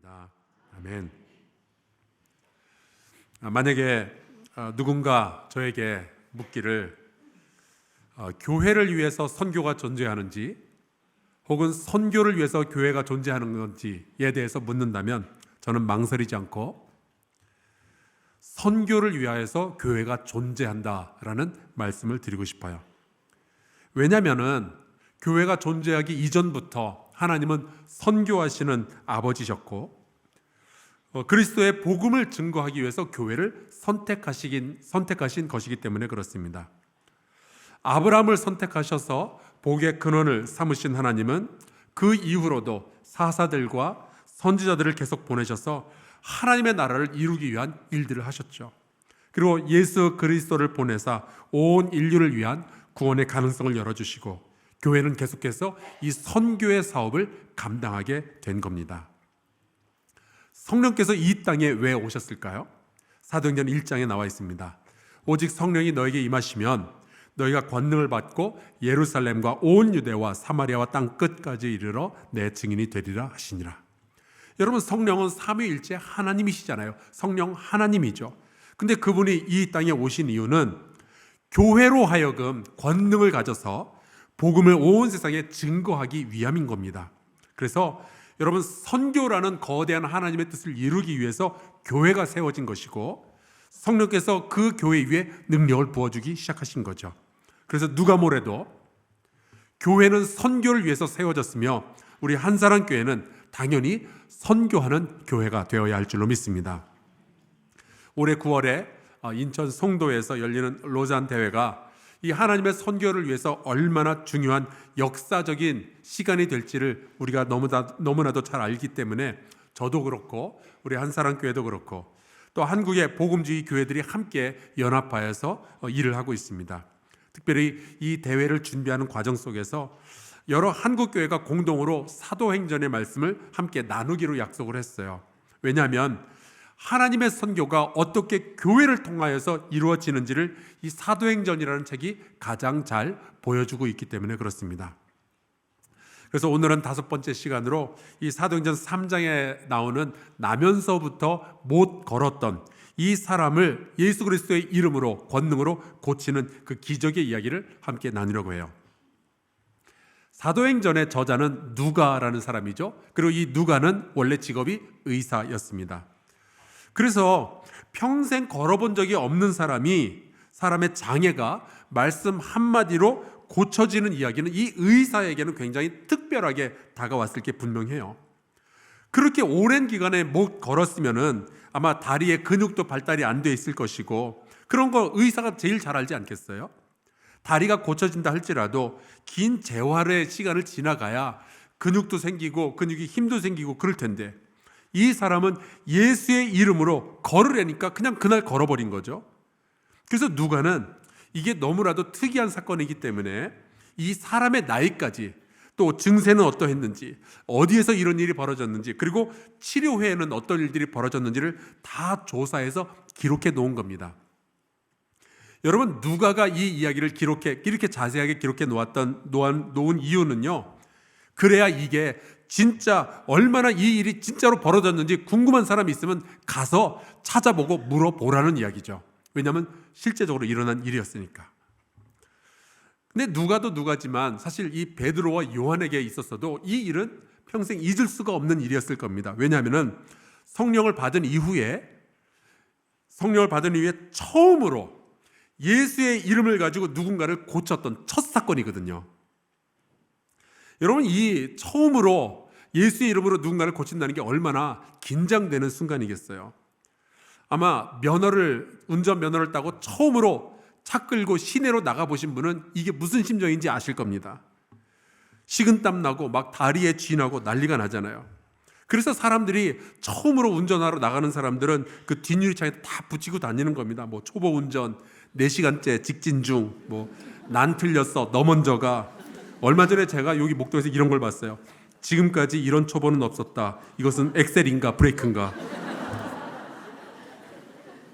기도하겠습니다. 아멘. 만약에 누군가 저에게 묻기를 교회를 위해서 선교가 존재하는지 혹은 선교를 위해서 교회가 존재하는 건지에 대해서 묻는다면 저는 망설이지 않고 선교를 위하여서 교회가 존재한다라는 말씀을 드리고 싶어요. 왜냐하면 교회가 존재하기 이전부터 하나님은 선교하시는 아버지셨고 그리스도의 복음을 증거하기 위해서 교회를 선택하신 것이기 때문에 그렇습니다. 아브라함을 선택하셔서 복의 근원을 삼으신 하나님은 그 이후로도 사사들과 선지자들을 계속 보내셔서 하나님의 나라를 이루기 위한 일들을 하셨죠. 그리고 예수 그리스도를 보내사 온 인류를 위한 구원의 가능성을 열어주시고 교회는 계속해서 이 선교의 사업을 감당하게 된 겁니다. 성령께서 이 땅에 왜 오셨을까요? 사도행전 1장에 나와 있습니다. 오직 성령이 너에게 임하시면 너희가 권능을 받고 예루살렘과 온 유대와 사마리아와 땅 끝까지 이르러 내 증인이 되리라 하시니라. 여러분, 성령은 삼위일체 하나님이시잖아요. 성령 하나님이죠. 근데 그분이 이 땅에 오신 이유는 교회로 하여금 권능을 가져서 복음을 온 세상에 증거하기 위함인 겁니다. 그래서 여러분, 선교라는 거대한 하나님의 뜻을 이루기 위해서 교회가 세워진 것이고 성령께서 그 교회 위에 능력을 부어주기 시작하신 거죠. 그래서 누가 뭐래도 교회는 선교를 위해서 세워졌으며 우리 한사랑교회는 당연히 선교하는 교회가 되어야 할 줄로 믿습니다. 올해 9월에 인천 송도에서 열리는 로잔 대회가 이 하나님의 선교를 위해서 얼마나 중요한 역사적인 시간이 될지를 우리가 너무나도 잘 알기 때문에 저도 그렇고 우리 한사랑교회도 그렇고 또 한국의 복음주의 교회들이 함께 연합하여서 일을 하고 있습니다. 특별히 이 대회를 준비하는 과정 속에서 여러 한국교회가 공동으로 사도행전의 말씀을 함께 나누기로 약속을 했어요. 왜냐하면 하나님의 선교가 어떻게 교회를 통하여서 이루어지는지를 이 사도행전이라는 책이 가장 잘 보여주고 있기 때문에 그렇습니다. 그래서 오늘은 5번째 시간으로 이 사도행전 3장에 나오는 나면서부터 못 걸었던 이 사람을 예수 그리스도의 이름으로 권능으로 고치는 그 기적의 이야기를 함께 나누려고 해요. 사도행전의 저자는 누가라는 사람이죠. 그리고 이 누가는 원래 직업이 의사였습니다. 그래서 평생 걸어본 적이 없는 사람의 장애가 말씀 한마디로 고쳐지는 이야기는 이 의사에게는 굉장히 특별하게 다가왔을 게 분명해요. 그렇게 오랜 기간에 못 걸었으면은 아마 다리의 근육도 발달이 안 돼 있을 것이고 그런 거 의사가 제일 잘 알지 않겠어요? 다리가 고쳐진다 할지라도 긴 재활의 시간을 지나가야 근육도 생기고 근육이 힘도 생기고 그럴 텐데 이 사람은 예수의 이름으로 걸으려니까 그냥 그날 걸어버린 거죠. 그래서 누가는 이게 너무나도 특이한 사건이기 때문에 이 사람의 나이까지 또 증세는 어떠했는지 어디에서 이런 일이 벌어졌는지 그리고 치료 후에는 어떤 일들이 벌어졌는지를 다 조사해서 기록해 놓은 겁니다. 여러분, 누가가 이 이야기를 이렇게 자세하게 기록해 놓은 이유는요, 그래야 이게 진짜 얼마나 이 일이 진짜로 벌어졌는지 궁금한 사람이 있으면 가서 찾아보고 물어보라는 이야기죠. 왜냐하면 실제적으로 일어난 일이었으니까. 근데 누가도 누가지만 사실 이 베드로와 요한에게 있었어도 이 일은 평생 잊을 수가 없는 일이었을 겁니다. 왜냐하면 성령을 받은 이후에 처음으로 예수의 이름을 가지고 누군가를 고쳤던 첫 사건이거든요. 여러분, 이 처음으로 예수의 이름으로 누군가를 고친다는 게 얼마나 긴장되는 순간이겠어요. 아마 운전 면허를 따고 처음으로 차 끌고 시내로 나가보신 분은 이게 무슨 심정인지 아실 겁니다. 식은땀 나고 막 다리에 쥐나고 난리가 나잖아요. 그래서 사람들이 처음으로 운전하러 나가는 사람들은 그 뒷유리창에 다 붙이고 다니는 겁니다. 뭐 초보 운전, 4시간째 직진 중, 난 틀렸어, 너 먼저 가. 얼마 전에 제가 여기 목동에서 이런 걸 봤어요. 지금까지 이런 초보는 없었다. 이것은 엑셀인가 브레이크인가.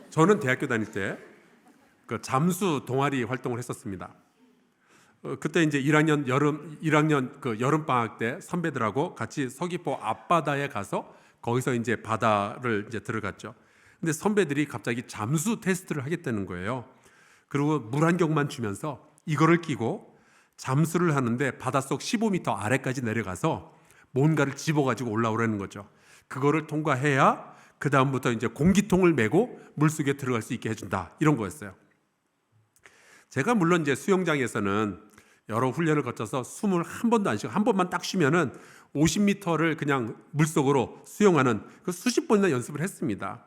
저는 대학교 다닐 때 그 잠수 동아리 활동을 했었습니다. 그때 이제 1학년 그 여름 방학 때 선배들하고 같이 서귀포 앞바다에 가서 거기서 이제 바다를 이제 들어갔죠. 근데 선배들이 갑자기 잠수 테스트를 하겠다는 거예요. 그리고 물안경만 주면서 이거를 끼고 잠수를 하는데 바닷속 15m 아래까지 내려가서 뭔가를 집어가지고 올라오라는 거죠. 그거를 통과해야 그 다음부터 이제 공기통을 메고 물속에 들어갈 수 있게 해준다, 이런 거였어요. 제가 물론 이제 수영장에서는 여러 훈련을 거쳐서 숨을 한 번도 안 쉬고 한 번만 딱 쉬면은 50m를 그냥 물속으로 수영하는 그 수십 번이나 연습을 했습니다.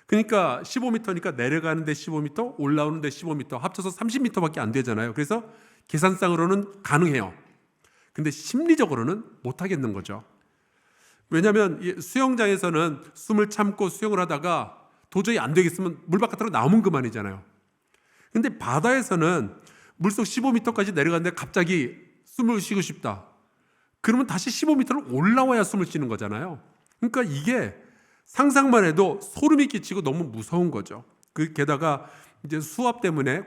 그러니까 15m니까 내려가는데 15m, 올라오는데 15m, 합쳐서 30m밖에 안 되잖아요. 그래서 계산상으로는 가능해요. 근데 심리적으로는 못 하겠는 거죠. 왜냐하면 수영장에서는 숨을 참고 수영을 하다가 도저히 안 되겠으면 물 바깥으로 나오면 그만이잖아요. 근데 바다에서는 물속 15m까지 내려갔는데 갑자기 숨을 쉬고 싶다. 그러면 다시 15m를 올라와야 숨을 쉬는 거잖아요. 그러니까 이게 상상만 해도 소름이 끼치고 너무 무서운 거죠. 게다가 이제 수압 때문에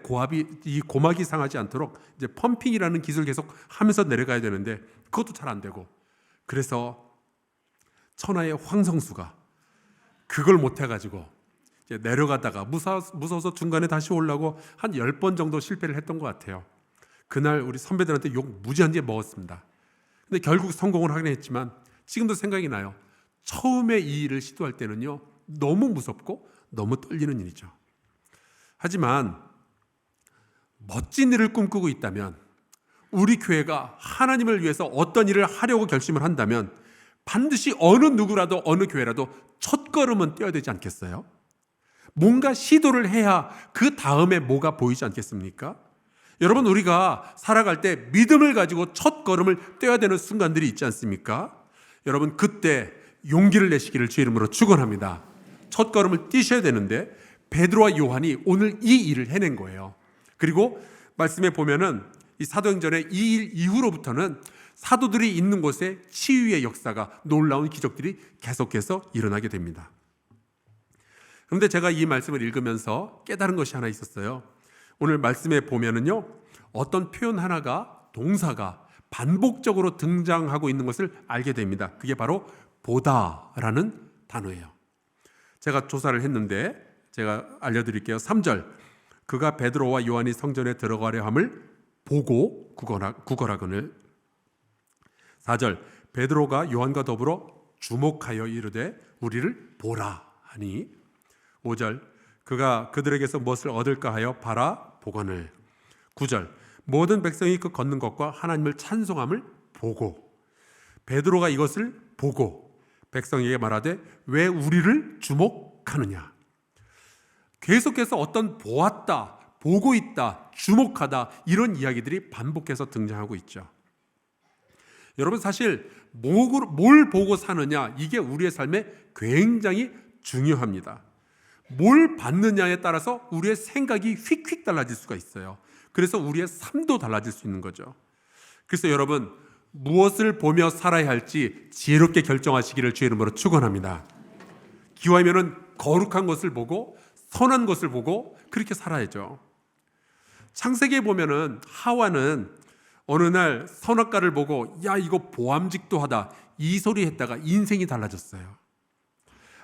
이 고막이 상하지 않도록 이제 펌핑이라는 기술을 계속 하면서 내려가야 되는데 그것도 잘 안 되고, 그래서 천하의 황성수가 그걸 못 해가지고 이제 내려가다가 무서워서 중간에 다시 올라오고 한 10번 정도 실패를 했던 것 같아요. 그날 우리 선배들한테 욕 무지하게 먹었습니다. 근데 결국 성공을 하긴 했지만 지금도 생각이 나요. 처음에 이 일을 시도할 때는요, 너무 무섭고 너무 떨리는 일이죠. 하지만 멋진 일을 꿈꾸고 있다면, 우리 교회가 하나님을 위해서 어떤 일을 하려고 결심을 한다면 반드시 어느 누구라도 어느 교회라도 첫 걸음은 떼어야 되지 않겠어요? 뭔가 시도를 해야 그 다음에 뭐가 보이지 않겠습니까? 여러분, 우리가 살아갈 때 믿음을 가지고 첫 걸음을 떼어야 되는 순간들이 있지 않습니까? 여러분, 그때 용기를 내시기를 주의 이름으로 축원합니다. 첫 걸음을 띄셔야 되는데 베드로와 요한이 오늘 이 일을 해낸 거예요. 그리고 말씀에 보면은 이 사도행전의 이 일 이후로부터는 사도들이 있는 곳에 치유의 역사가, 놀라운 기적들이 계속해서 일어나게 됩니다. 그런데 제가 이 말씀을 읽으면서 깨달은 것이 하나 있었어요. 오늘 말씀에 보면은요, 어떤 표현 하나가, 동사가 반복적으로 등장하고 있는 것을 알게 됩니다. 그게 바로 보다라는 단어예요. 제가 조사를 했는데 제가 알려드릴게요. 3절, 그가 베드로와 요한이 성전에 들어가려 함을 보고 구걸하거늘. 4절, 베드로가 요한과 더불어 주목하여 이르되 우리를 보라 하니. 5절, 그가 그들에게서 무엇을 얻을까 하여 바라보거늘. 9절, 모든 백성이 그 걷는 것과 하나님을 찬송함을 보고. 베드로가 이것을 보고 백성에게 말하되 왜 우리를 주목하느냐. 계속해서 어떤 보았다, 보고 있다, 주목하다, 이런 이야기들이 반복해서 등장하고 있죠. 여러분, 사실 뭘 보고 사느냐, 이게 우리의 삶에 굉장히 중요합니다. 뭘 받느냐에 따라서 우리의 생각이 휙휙 달라질 수가 있어요. 그래서 우리의 삶도 달라질 수 있는 거죠. 그래서 여러분, 무엇을 보며 살아야 할지 지혜롭게 결정하시기를 주의 이름으로 축원합니다. 기왕이면은 거룩한 것을 보고 선한 것을 보고 그렇게 살아야죠. 창세기에 보면은 하와는 어느 날 선악과를 보고 야, 이거 보암직도 하다, 이 소리 했다가 인생이 달라졌어요.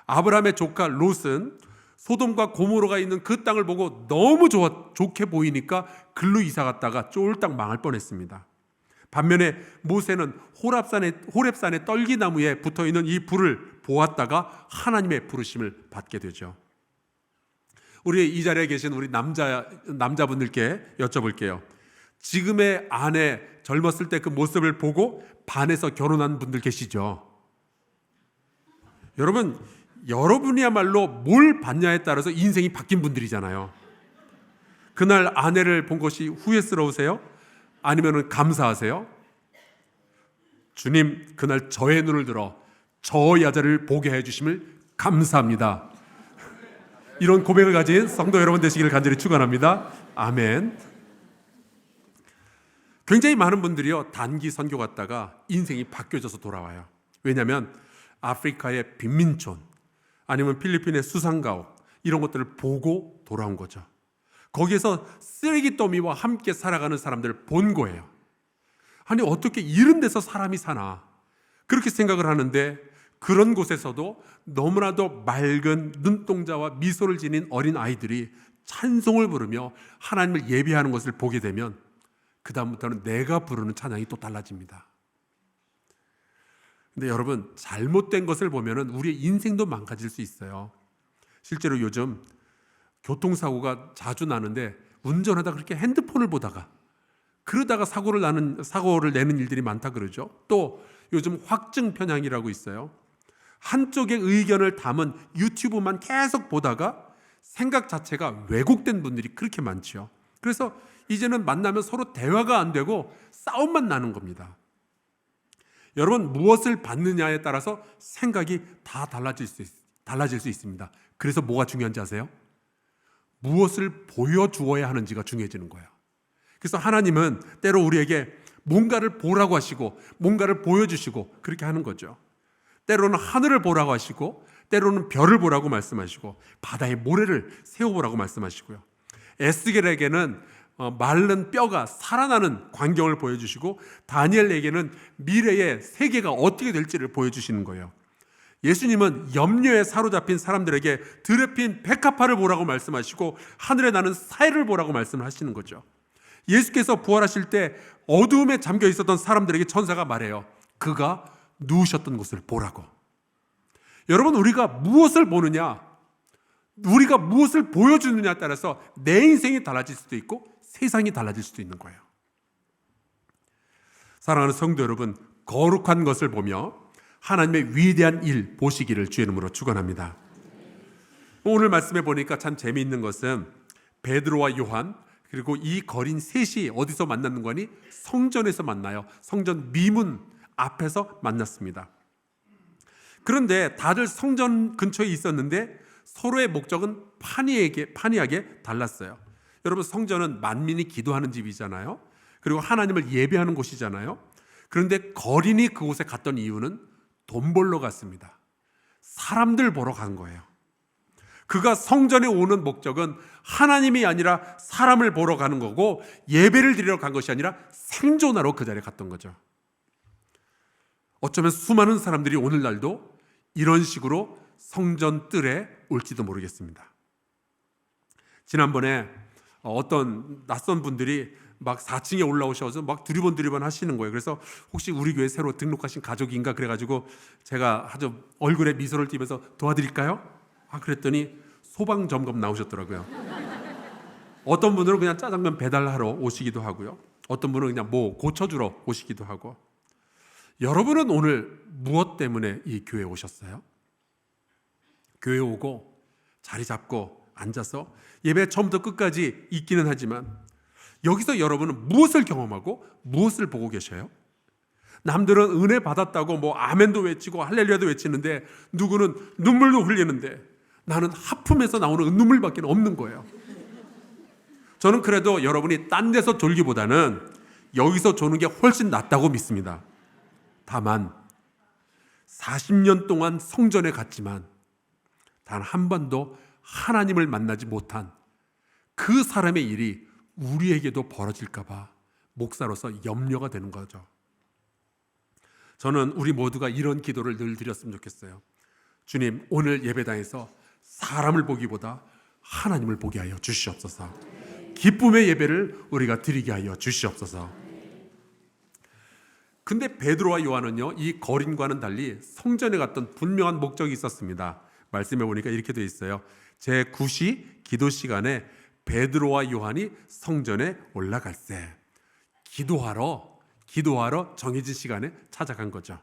아브라함의 조카 롯은 소돔과 고모로가 있는 그 땅을 보고 너무 좋게 보이니까 글로 이사 갔다가 쫄딱 망할 뻔했습니다. 반면에 모세는 호렙산의 떨기나무에 붙어있는 이 불을 보았다가 하나님의 부르심을 받게 되죠. 우리 이 자리에 계신 우리 남자분들께 여쭤볼게요. 지금의 아내 젊었을 때 그 모습을 보고 반해서 결혼한 분들 계시죠? 여러분, 여러분이야말로 뭘 봤냐에 따라서 인생이 바뀐 분들이잖아요. 그날 아내를 본 것이 후회스러우세요? 아니면 감사하세요? 주님, 그날 저의 눈을 들어 저 여자를 보게 해주심을 감사합니다. 이런 고백을 가진 성도 여러분 되시기를 간절히 축원합니다. 아멘. 굉장히 많은 분들이요, 단기 선교 갔다가 인생이 바뀌어져서 돌아와요. 왜냐하면 아프리카의 빈민촌, 아니면 필리핀의 수상가옥, 이런 것들을 보고 돌아온 거죠. 거기에서 쓰레기 더미와 함께 살아가는 사람들을 본 거예요. 아니, 어떻게 이런 데서 사람이 사나, 그렇게 생각을 하는데 그런 곳에서도 너무나도 맑은 눈동자와 미소를 지닌 어린 아이들이 찬송을 부르며 하나님을 예배하는 것을 보게 되면 그 다음부터는 내가 부르는 찬양이 또 달라집니다. 근데 여러분, 잘못된 것을 보면 우리의 인생도 망가질 수 있어요. 실제로 요즘 교통사고가 자주 나는데 운전하다 그렇게 핸드폰을 보다가 그러다가 사고를 내는 일들이 많다 그러죠. 또 요즘 확증 편향이라고 있어요. 한쪽의 의견을 담은 유튜브만 계속 보다가 생각 자체가 왜곡된 분들이 그렇게 많죠. 그래서 이제는 만나면 서로 대화가 안 되고 싸움만 나는 겁니다. 여러분, 무엇을 받느냐에 따라서 생각이 다 달라질 수 있습니다. 그래서 뭐가 중요한지 아세요? 무엇을 보여주어야 하는지가 중요해지는 거예요. 그래서 하나님은 때로 우리에게 뭔가를 보라고 하시고 뭔가를 보여주시고 그렇게 하는 거죠. 때로는 하늘을 보라고 하시고 때로는 별을 보라고 말씀하시고 바다의 모래를 세워보라고 말씀하시고요. 에스겔에게는 마른 뼈가 살아나는 광경을 보여주시고 다니엘에게는 미래의 세계가 어떻게 될지를 보여주시는 거예요. 예수님은 염려에 사로잡힌 사람들에게 드레핀 백합화를 보라고 말씀하시고 하늘에 나는 사해를 보라고 말씀하시는 거죠. 예수께서 부활하실 때 어두움에 잠겨 있었던 사람들에게 천사가 말해요. 그가 누우셨던 곳을 보라고. 여러분, 우리가 무엇을 보느냐, 우리가 무엇을 보여주느냐에 따라서 내 인생이 달라질 수도 있고 세상이 달라질 수도 있는 거예요. 사랑하는 성도 여러분, 거룩한 것을 보며 하나님의 위대한 일 보시기를 주의 이름으로 축원합니다. 오늘 말씀해 보니까 참 재미있는 것은 베드로와 요한 그리고 이 거린 셋이 어디서 만났는 거니? 성전에서 만나요. 성전 미문 앞에서 만났습니다. 그런데 다들 성전 근처에 있었는데 서로의 목적은 판이하게 달랐어요. 여러분, 성전은 만민이 기도하는 집이잖아요. 그리고 하나님을 예배하는 곳이잖아요. 그런데 거린이 그곳에 갔던 이유는 돈 벌러 갔습니다. 사람들 보러 간 거예요. 그가 성전에 오는 목적은 하나님이 아니라 사람을 보러 가는 거고 예배를 드리러 간 것이 아니라 생존하러 그 자리에 갔던 거죠. 어쩌면 수많은 사람들이 오늘날도 이런 식으로 성전 뜰에 올지도 모르겠습니다. 지난번에 어떤 낯선 분들이 막 4층에 올라오셔서 막 두리번 하시는 거예요. 그래서 혹시 우리 교회 새로 등록하신 가족인가 그래가지고 제가 아주 얼굴에 미소를 띠면서 도와드릴까요? 그랬더니 소방점검 나오셨더라고요. 어떤 분들은 그냥 짜장면 배달하러 오시기도 하고요. 어떤 분은 그냥 뭐 고쳐주러 오시기도 하고. 여러분은 오늘 무엇 때문에 이 교회에 오셨어요? 교회 오고 자리 잡고 앉아서 예배 처음부터 끝까지 있기는 하지만 여기서 여러분은 무엇을 경험하고 무엇을 보고 계셔요? 남들은 은혜 받았다고 뭐 아멘도 외치고 할렐루야도 외치는데 누구는 눈물도 흘리는데 나는 하품에서 나오는 눈물밖에 없는 거예요. 저는 그래도 여러분이 딴 데서 졸기보다는 여기서 조는 게 훨씬 낫다고 믿습니다. 다만 40년 동안 성전에 갔지만 단 한 번도 하나님을 만나지 못한 그 사람의 일이 우리에게도 벌어질까 봐 목사로서 염려가 되는 거죠. 저는 우리 모두가 이런 기도를 늘 드렸으면 좋겠어요. 주님, 오늘 예배당에서 사람을 보기보다 하나님을 보게 하여 주시옵소서. 기쁨의 예배를 우리가 드리게 하여 주시옵소서. 근데 베드로와 요한은요, 이 거린과는 달리 성전에 갔던 분명한 목적이 있었습니다. 말씀해 보니까 이렇게 되어 있어요. 제9시 기도 시간에 베드로와 요한이 성전에 올라갈세. 기도하러 정해진 시간에 찾아간 거죠.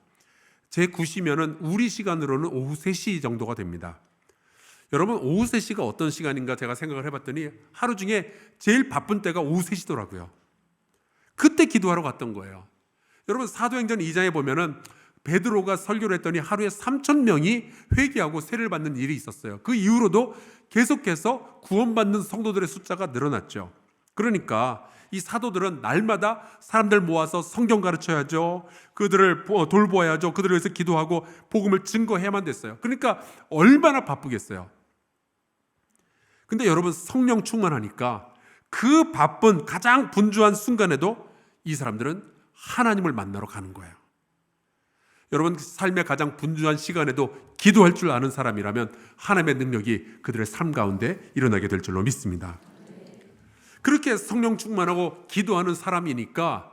제9시면은 우리 시간으로는 오후 3시 정도가 됩니다. 여러분, 오후 3시가 어떤 시간인가 제가 생각을 해봤더니 하루 중에 제일 바쁜 때가 오후 3시더라고요. 그때 기도하러 갔던 거예요. 여러분, 사도행전 2장에 보면은 베드로가 설교를 했더니 하루에 3,000명이 회개하고 세례를 받는 일이 있었어요. 그 이후로도 계속해서 구원받는 성도들의 숫자가 늘어났죠. 그러니까 이 사도들은 날마다 사람들 모아서 성경 가르쳐야죠. 그들을 돌보아야죠. 그들을 위해서 기도하고 복음을 증거해야만 됐어요. 그러니까 얼마나 바쁘겠어요. 근데 여러분, 성령 충만하니까 그 바쁜 가장 분주한 순간에도 이 사람들은 하나님을 만나러 가는 거예요. 여러분 삶의 가장 분주한 시간에도 기도할 줄 아는 사람이라면 하나님의 능력이 그들의 삶 가운데 일어나게 될 줄로 믿습니다. 그렇게 성령 충만하고 기도하는 사람이니까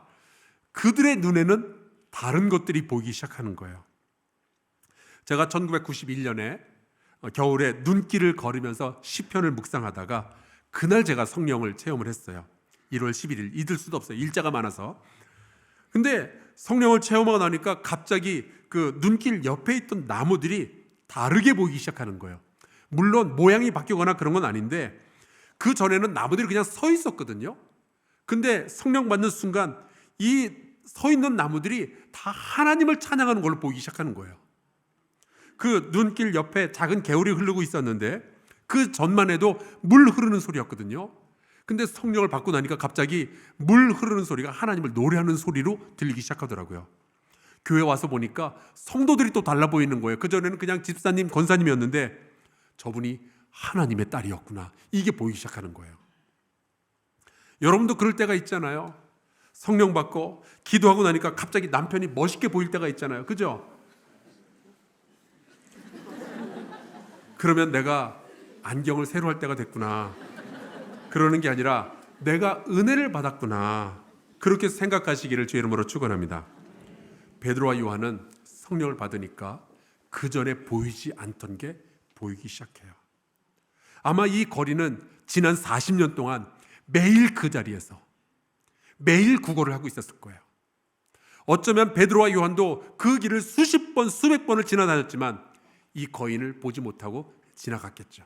그들의 눈에는 다른 것들이 보이기 시작하는 거예요. 제가 1991년에 겨울에 눈길을 걸으면서 시편을 묵상하다가 그날 제가 성령을 체험을 했어요. 1월 11일 잊을 수도 없어요. 일자가 많아서. 근데 성령을 체험하고 나니까 갑자기 그 눈길 옆에 있던 나무들이 다르게 보이기 시작하는 거예요. 물론 모양이 바뀌거나 그런 건 아닌데 그 전에는 나무들이 그냥 서 있었거든요. 근데 성령 받는 순간 이 서 있는 나무들이 다 하나님을 찬양하는 걸로 보이기 시작하는 거예요. 그 눈길 옆에 작은 개울이 흐르고 있었는데 그 전만 해도 물 흐르는 소리였거든요. 근데 성령을 받고 나니까 갑자기 물 흐르는 소리가 하나님을 노래하는 소리로 들리기 시작하더라고요. 교회 와서 보니까 성도들이 또 달라 보이는 거예요. 그전에는 그냥 집사님, 권사님이었는데 저분이 하나님의 딸이었구나. 이게 보이기 시작하는 거예요. 여러분도 그럴 때가 있잖아요. 성령 받고 기도하고 나니까 갑자기 남편이 멋있게 보일 때가 있잖아요. 그죠? 그러면 내가 안경을 새로 할 때가 됐구나. 그러는 게 아니라 내가 은혜를 받았구나. 그렇게 생각하시기를 주의 이름으로 축원합니다. 베드로와 요한은 성령을 받으니까 그 전에 보이지 않던 게 보이기 시작해요. 아마 이 거리는 지난 40년 동안 매일 그 자리에서 매일 구걸을 하고 있었을 거예요. 어쩌면 베드로와 요한도 그 길을 수십 번, 수백 번을 지나다녔지만 이 거인을 보지 못하고 지나갔겠죠.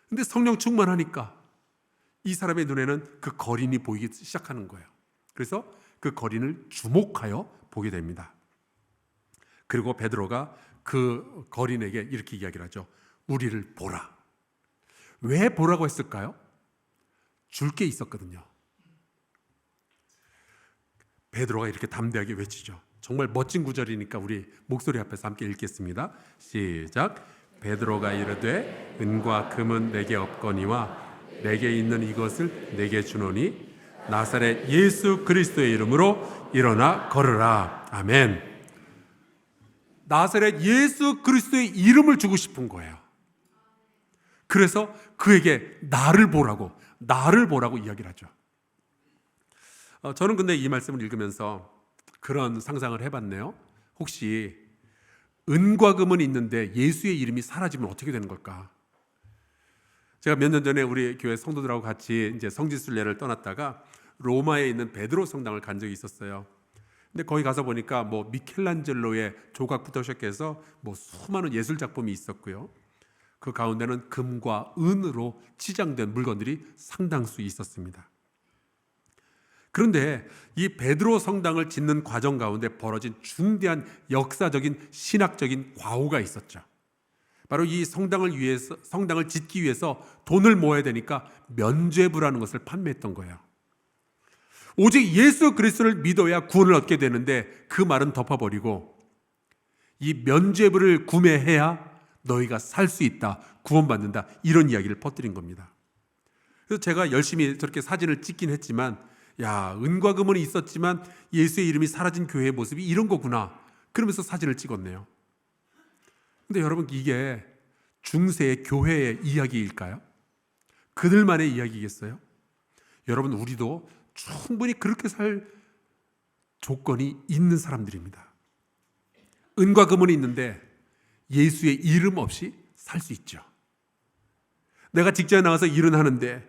근데 성령 충만하니까 이 사람의 눈에는 그 거린이 보이기 시작하는 거예요. 그래서 그 거린을 주목하여 보게 됩니다. 그리고 베드로가 그 거린에게 이렇게 이야기를 하죠. 우리를 보라. 왜 보라고 했을까요? 줄 게 있었거든요. 베드로가 이렇게 담대하게 외치죠. 정말 멋진 구절이니까 우리 목소리 앞에서 함께 읽겠습니다. 시작. 베드로가 이르되 은과 금은 내게 없거니와 내게 있는 이것을 내게 주노니 나사렛 예수 그리스도의 이름으로 일어나 걸으라. 아멘. 나사렛 예수 그리스도의 이름을 주고 싶은 거예요. 그래서 그에게 나를 보라고 이야기를 하죠. 저는 근데 이 말씀을 읽으면서 그런 상상을 해봤네요. 혹시 은과 금은 있는데 예수의 이름이 사라지면 어떻게 되는 걸까? 제가 몇 년 전에 우리 교회 성도들하고 같이 이제 성지순례를 떠났다가 로마에 있는 베드로 성당을 간 적이 있었어요. 근데 거기 가서 보니까 뭐 미켈란젤로의 조각부터 시작해서 뭐 수많은 예술 작품이 있었고요. 그 가운데는 금과 은으로 치장된 물건들이 상당수 있었습니다. 그런데 이 베드로 성당을 짓는 과정 가운데 벌어진 중대한 역사적인 신학적인 과오가 있었죠. 바로 이 성당을 짓기 위해서 돈을 모아야 되니까 면죄부라는 것을 판매했던 거예요. 오직 예수 그리스도를 믿어야 구원을 얻게 되는데 그 말은 덮어버리고 이 면죄부를 구매해야 너희가 살 수 있다, 구원받는다, 이런 이야기를 퍼뜨린 겁니다. 그래서 제가 열심히 저렇게 사진을 찍긴 했지만 야, 은과 금은 있었지만 예수의 이름이 사라진 교회의 모습이 이런 거구나, 그러면서 사진을 찍었네요. 근데 여러분, 이게 중세의 교회의 이야기일까요? 그들만의 이야기겠어요? 여러분, 우리도 충분히 그렇게 살 조건이 있는 사람들입니다. 은과 금은 있는데 예수의 이름 없이 살 수 있죠. 내가 직장에 나가서 일은 하는데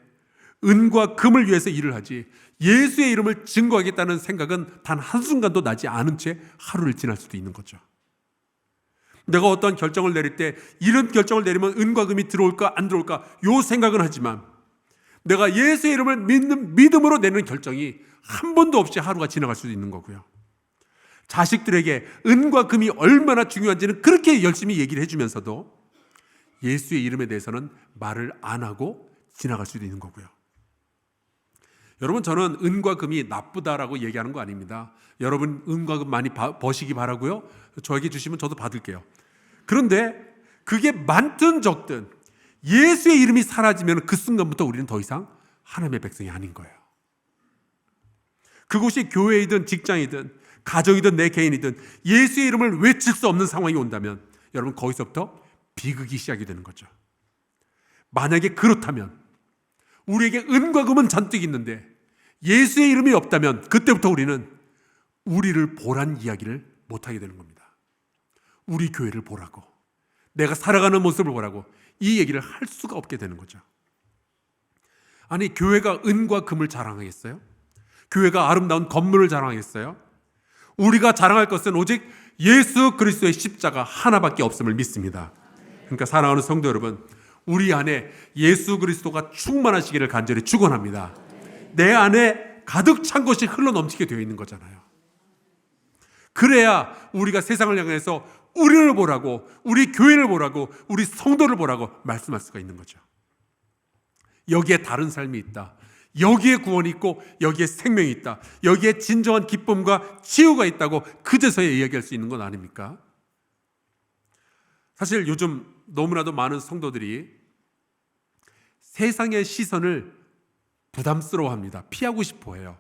은과 금을 위해서 일을 하지 예수의 이름을 증거하겠다는 생각은 단 한순간도 나지 않은 채 하루를 지날 수도 있는 거죠. 내가 어떤 결정을 내릴 때 이런 결정을 내리면 은과 금이 들어올까 안 들어올까 요 생각은 하지만 내가 예수의 이름을 믿는 믿음으로 내는 결정이 한 번도 없이 하루가 지나갈 수도 있는 거고요. 자식들에게 은과 금이 얼마나 중요한지는 그렇게 열심히 얘기를 해주면서도 예수의 이름에 대해서는 말을 안 하고 지나갈 수도 있는 거고요. 여러분, 저는 은과 금이 나쁘다라고 얘기하는 거 아닙니다. 여러분 은과 금 많이 버시기 바라고요. 저에게 주시면 저도 받을게요. 그런데 그게 많든 적든 예수의 이름이 사라지면 그 순간부터 우리는 더 이상 하나님의 백성이 아닌 거예요. 그곳이 교회이든 직장이든 가정이든 내 개인이든 예수의 이름을 외칠 수 없는 상황이 온다면 여러분 거기서부터 비극이 시작이 되는 거죠. 만약에 그렇다면 우리에게 은과 금은 잔뜩 있는데 예수의 이름이 없다면 그때부터 우리는 우리를 보란 이야기를 못하게 되는 겁니다. 우리 교회를 보라고, 내가 살아가는 모습을 보라고 이 얘기를 할 수가 없게 되는 거죠. 아니, 교회가 은과 금을 자랑하겠어요? 교회가 아름다운 건물을 자랑하겠어요? 우리가 자랑할 것은 오직 예수 그리스도의 십자가 하나밖에 없음을 믿습니다. 그러니까 사랑하는 성도 여러분, 우리 안에 예수 그리스도가 충만하시기를 간절히 축원합니다. 내 안에 가득 찬 것이 흘러넘치게 되어 있는 거잖아요. 그래야 우리가 세상을 향해서 우리를 보라고, 우리 교회를 보라고, 우리 성도를 보라고 말씀할 수가 있는 거죠. 여기에 다른 삶이 있다, 여기에 구원이 있고 여기에 생명이 있다, 여기에 진정한 기쁨과 치유가 있다고 그제서야 이야기할 수 있는 건 아닙니까? 사실 요즘 너무나도 많은 성도들이 세상의 시선을 부담스러워합니다. 피하고 싶어해요.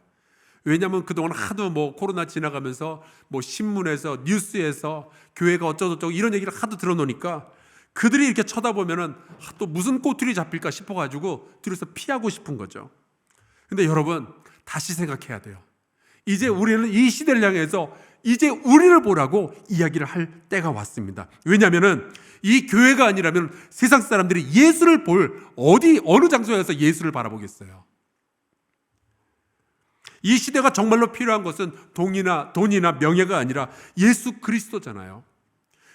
왜냐하면 그동안 하도 코로나 지나가면서 신문에서 뉴스에서 교회가 어쩌고저쩌고 이런 얘기를 하도 들어놓으니까 그들이 이렇게 쳐다보면은 또 무슨 꼬투리 잡힐까 싶어가지고 뒤로서 피하고 싶은 거죠. 근데 여러분 다시 생각해야 돼요. 이제 우리는 이 시대를 향해서 이제 우리를 보라고 이야기를 할 때가 왔습니다. 왜냐하면은 이 교회가 아니라면 세상 사람들이 예수를 볼 어느 장소에서 예수를 바라보겠어요. 이 시대가 정말로 필요한 것은 돈이나 명예가 아니라 예수 그리스도잖아요.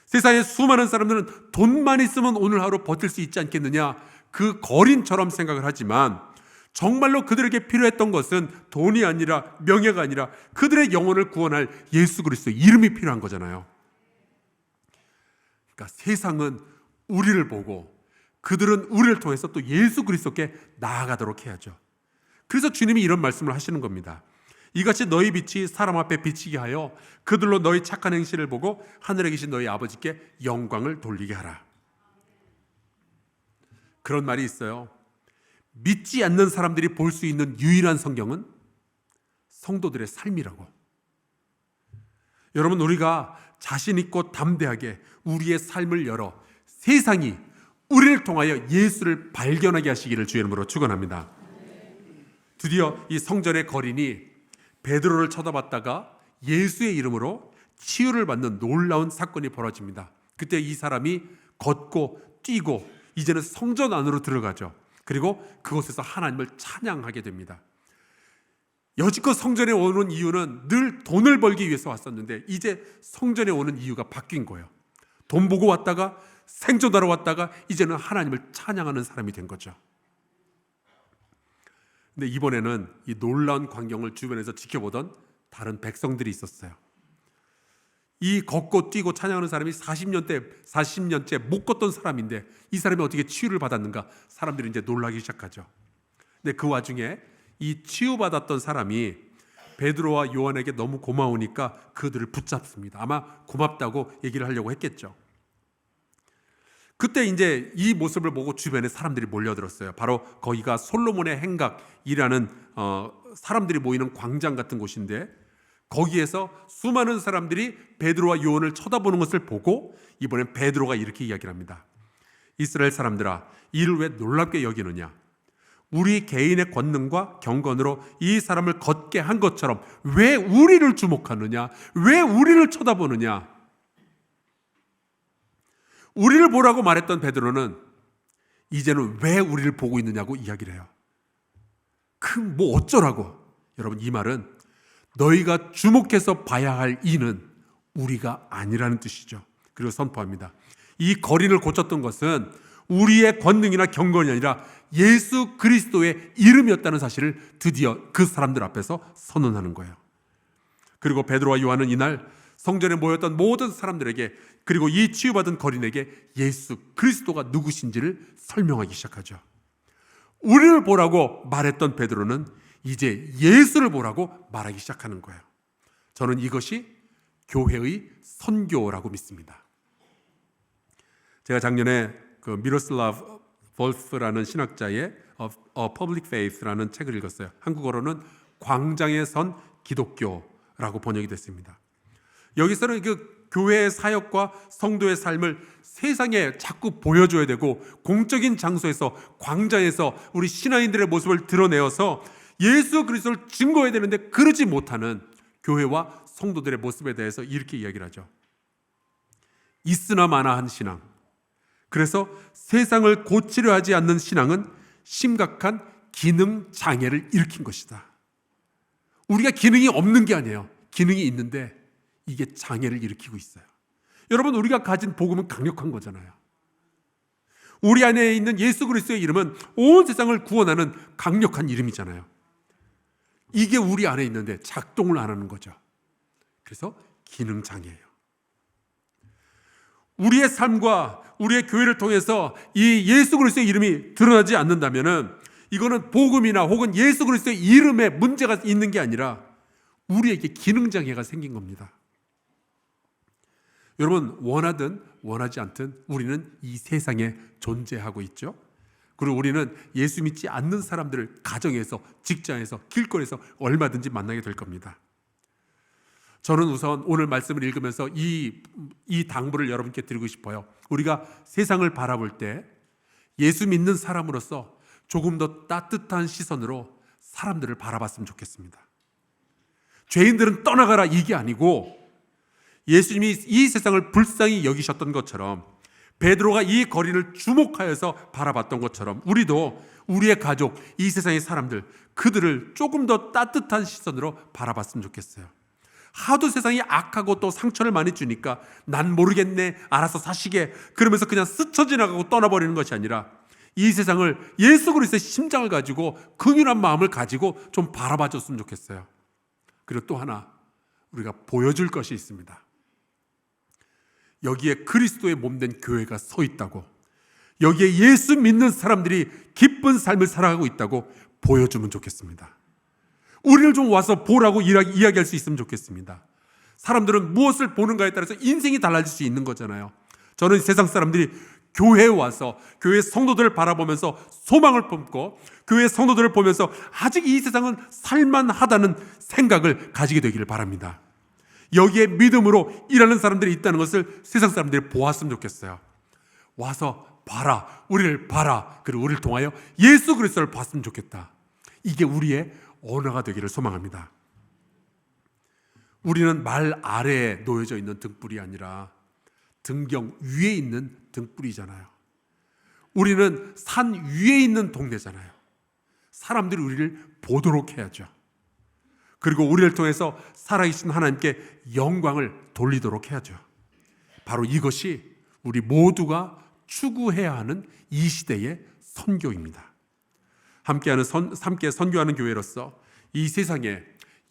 세상에 수많은 사람들은 돈만 있으면 오늘 하루 버틸 수 있지 않겠느냐, 그 거린처럼 생각을 하지만 정말로 그들에게 필요했던 것은 돈이 아니라 명예가 아니라 그들의 영혼을 구원할 예수 그리스도의 이름이 필요한 거잖아요. 그러니까 세상은 우리를 보고 그들은 우리를 통해서 또 예수 그리스도께 나아가도록 해야죠. 그래서 주님이 이런 말씀을 하시는 겁니다. 이같이 너희 빛이 사람 앞에 비치게 하여 그들로 너희 착한 행실을 보고 하늘에 계신 너희 아버지께 영광을 돌리게 하라. 그런 말이 있어요. 믿지 않는 사람들이 볼 수 있는 유일한 성경은 성도들의 삶이라고. 여러분, 우리가 자신 있고 담대하게 우리의 삶을 열어 세상이 우리를 통하여 예수를 발견하게 하시기를 주의 이름으로 축원합니다. 드디어 이 성전의 거린이 베드로를 쳐다봤다가 예수의 이름으로 치유를 받는 놀라운 사건이 벌어집니다. 그때 이 사람이 걷고 뛰고 이제는 성전 안으로 들어가죠. 그리고 그곳에서 하나님을 찬양하게 됩니다. 여지껏 성전에 오는 이유는 늘 돈을 벌기 위해서 왔었는데 이제 성전에 오는 이유가 바뀐 거예요. 돈 보고 왔다가 생존하러 왔다가 이제는 하나님을 찬양하는 사람이 된 거죠. 근데 이번에는 이 놀라운 광경을 주변에서 지켜보던 다른 백성들이 있었어요. 이 걷고 뛰고 찬양하는 사람이 40년째 못 걷던 사람인데 이 사람이 어떻게 치유를 받았는가? 사람들이 이제 놀라기 시작하죠. 근데 그 와중에 이 치유받았던 사람이 베드로와 요한에게 너무 고마우니까 그들을 붙잡습니다. 아마 고맙다고 얘기를 하려고 했겠죠. 그때 이제 이 모습을 보고 주변에 사람들이 몰려들었어요. 바로 거기가 솔로몬의 행각이라는 사람들이 모이는 광장 같은 곳인데 거기에서 수많은 사람들이 베드로와 요한을 쳐다보는 것을 보고 이번엔 베드로가 이렇게 이야기를 합니다. 이스라엘 사람들아, 이를 왜 놀랍게 여기느냐? 우리 개인의 권능과 경건으로 이 사람을 걷게 한 것처럼 왜 우리를 주목하느냐? 왜 우리를 쳐다보느냐? 우리를 보라고 말했던 베드로는 이제는 왜 우리를 보고 있느냐고 이야기를 해요. 뭐 어쩌라고? 여러분, 이 말은 너희가 주목해서 봐야 할 이는 우리가 아니라는 뜻이죠. 그리고 선포합니다. 이 거린을 고쳤던 것은 우리의 권능이나 경건이 아니라 예수 그리스도의 이름이었다는 사실을 드디어 그 사람들 앞에서 선언하는 거예요. 그리고 베드로와 요한은 이날 성전에 모였던 모든 사람들에게 그리고 이 치유받은 거린에게 예수 그리스도가 누구신지를 설명하기 시작하죠. 우리를 보라고 말했던 베드로는 이제 예수를 보라고 말하기 시작하는 거예요. 저는 이것이 교회의 선교라고 믿습니다. 제가 작년에 그 미로슬라브 볼프라는 신학자의 A Public Faith라는 책을 읽었어요. 한국어로는 광장에 선 기독교 라고 번역이 됐습니다. 여기서는 그 교회의 사역과 성도의 삶을 세상에 자꾸 보여줘야 되고 공적인 장소에서 광장에서 우리 신앙인들의 모습을 드러내어서 예수 그리스도를 증거해야 되는데 그러지 못하는 교회와 성도들의 모습에 대해서 이렇게 이야기를 하죠. 있으나 마나한 신앙. 그래서 세상을 고치려 하지 않는 신앙은 심각한 기능 장애를 일으킨 것이다. 우리가 기능이 없는 게 아니에요. 기능이 있는데 이게 장애를 일으키고 있어요. 여러분, 우리가 가진 복음은 강력한 거잖아요. 우리 안에 있는 예수 그리스도의 이름은 온 세상을 구원하는 강력한 이름이잖아요. 이게 우리 안에 있는데 작동을 안 하는 거죠. 그래서 기능 장애예요. 우리의 삶과 우리의 교회를 통해서 이 예수 그리스도의 이름이 드러나지 않는다면은 이거는 복음이나 혹은 예수 그리스도의 이름에 문제가 있는 게 아니라 우리에게 기능 장애가 생긴 겁니다. 여러분, 원하든 원하지 않든 우리는 이 세상에 존재하고 있죠. 그리고 우리는 예수 믿지 않는 사람들을 가정에서, 직장에서, 길거리에서 얼마든지 만나게 될 겁니다. 저는 우선 오늘 말씀을 읽으면서 이 당부를 여러분께 드리고 싶어요. 우리가 세상을 바라볼 때 예수 믿는 사람으로서 조금 더 따뜻한 시선으로 사람들을 바라봤으면 좋겠습니다. 죄인들은 떠나가라 이게 아니고 예수님이 이 세상을 불쌍히 여기셨던 것처럼 베드로가 이 거리를 주목하여서 바라봤던 것처럼 우리도 우리의 가족, 이 세상의 사람들, 그들을 조금 더 따뜻한 시선으로 바라봤으면 좋겠어요. 하도 세상이 악하고 또 상처를 많이 주니까 난 모르겠네, 알아서 사시게, 그러면서 그냥 스쳐 지나가고 떠나버리는 것이 아니라 이 세상을 예수 그리스도의 심장을 가지고 긍휼한 마음을 가지고 좀 바라봐줬으면 좋겠어요. 그리고 또 하나 우리가 보여줄 것이 있습니다. 여기에 그리스도의 몸된 교회가 서 있다고, 여기에 예수 믿는 사람들이 기쁜 삶을 살아가고 있다고 보여주면 좋겠습니다. 우리를 좀 와서 보라고 이야기할 수 있으면 좋겠습니다. 사람들은 무엇을 보는가에 따라서 인생이 달라질 수 있는 거잖아요. 저는 세상 사람들이 교회에 와서 교회 성도들을 바라보면서 소망을 품고 교회 성도들을 보면서 아직 이 세상은 살만하다는 생각을 가지게 되기를 바랍니다. 여기에 믿음으로 일하는 사람들이 있다는 것을 세상 사람들이 보았으면 좋겠어요. 와서 봐라, 우리를 봐라, 그리고 우리를 통하여 예수 그리스도를 봤으면 좋겠다. 이게 우리의 언어가 되기를 소망합니다. 우리는 말 아래에 놓여져 있는 등불이 아니라 등경 위에 있는 등불이잖아요. 우리는 산 위에 있는 동네잖아요. 사람들이 우리를 보도록 해야죠. 그리고 우리를 통해서 살아계신 하나님께 영광을 돌리도록 해야죠. 바로 이것이 우리 모두가 추구해야 하는 이 시대의 선교입니다. 함께 선교하는 교회로서 이 세상에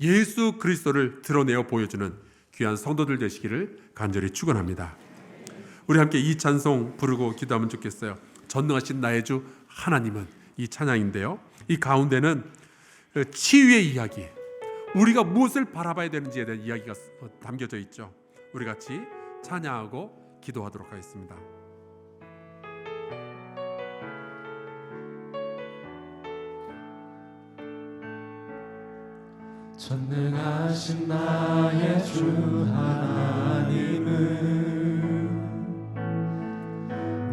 예수 그리스도를 드러내어 보여주는 귀한 성도들 되시기를 간절히 축원합니다. 우리 함께 이 찬송 부르고 기도하면 좋겠어요. 전능하신 나의 주 하나님은, 이 찬양인데요, 이 가운데는 치유의 이야기, 우리가 무엇을 바라봐야 되는지에 대한 이야기가 담겨져 있죠. 우리 같이 찬양하고 기도하도록 하겠습니다. 전능하신 나의 주 하나님은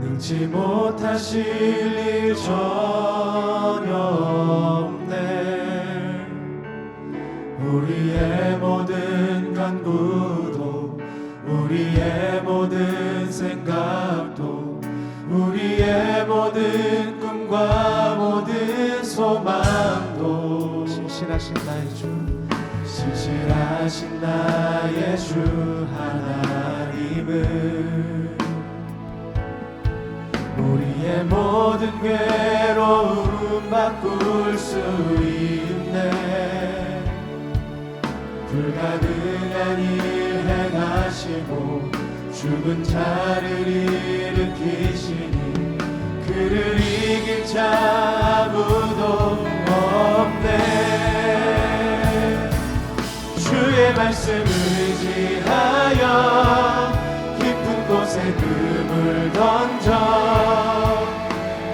능치 못하실 일 전혀 없네. 우리의 모든 간구도, 우리의 모든 생각도, 우리의 모든 꿈과 모든 소망도 신실하신 나의 주, 신실하신 나의 주 하나님은 우리의 모든 괴로움 바꿀 수 있네. 불가능한 일 행하시고 죽은 자를 일으키시니 그를 이길 자 아무도 없네. 주의 말씀을 의지하여 깊은 곳에 금을 던져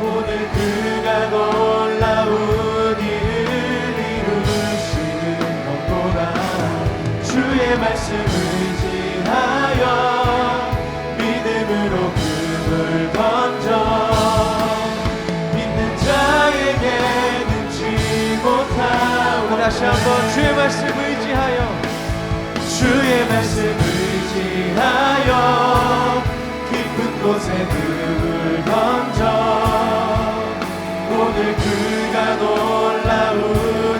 오늘 그가 놀라운 일을 이루시는 것보다 주 다시 한번 주의 말씀 의지하여 주의 말씀 의지하여 깊은 곳에 눈을 던져 오늘 그가 놀라운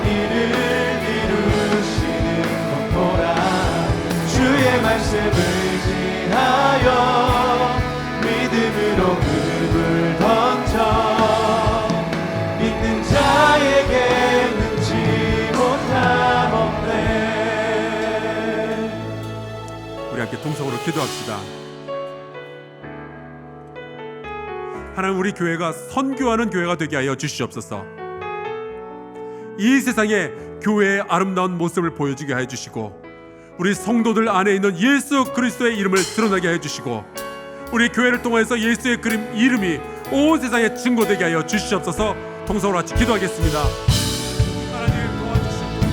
일을 이루시는 것보라 주의 말씀 의지하여 믿음으로 금을 던져 믿는 자에게 능치 못함 없네. 우리 함께 동성으로 기도합시다. 하나님, 우리 교회가 선교하는 교회가 되게 하여 주시옵소서. 이 세상에 교회의 아름다운 모습을 보여주게 하여 주시고 우리 성도들 안에 있는 예수 그리스도의 이름을 드러나게 하여 주시고 우리 교회를 통해서 예수의 이름이 온 세상에 증거되게 하여 주시옵소서. 동성으로 같이 기도하겠습니다. 하나님 도와주시옵소서.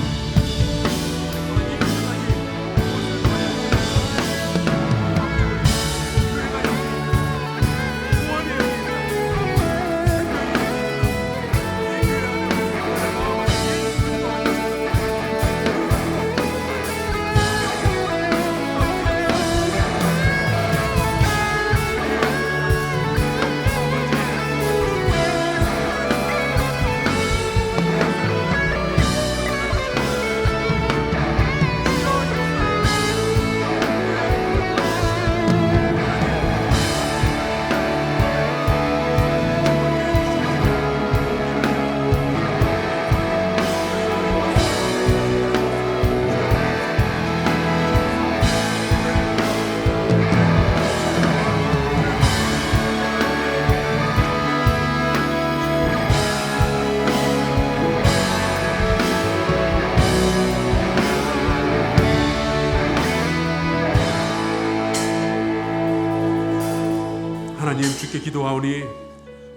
하나님, 주께 기도하오니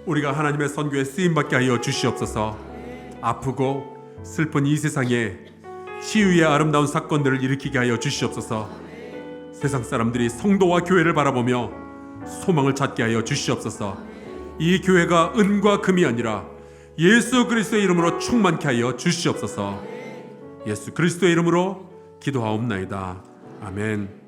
우리가 하나님의 선교에 쓰임받게 하여 주시옵소서. 아프고 슬픈 이 세상에 치유의 아름다운 사건들을 일으키게 하여 주시옵소서. 세상 사람들이 성도와 교회를 바라보며 소망을 찾게 하여 주시옵소서. 이 교회가 은과 금이 아니라 예수 그리스도의 이름으로 충만케 하여 주시옵소서. 예수 그리스도의 이름으로 기도하옵나이다. 아멘.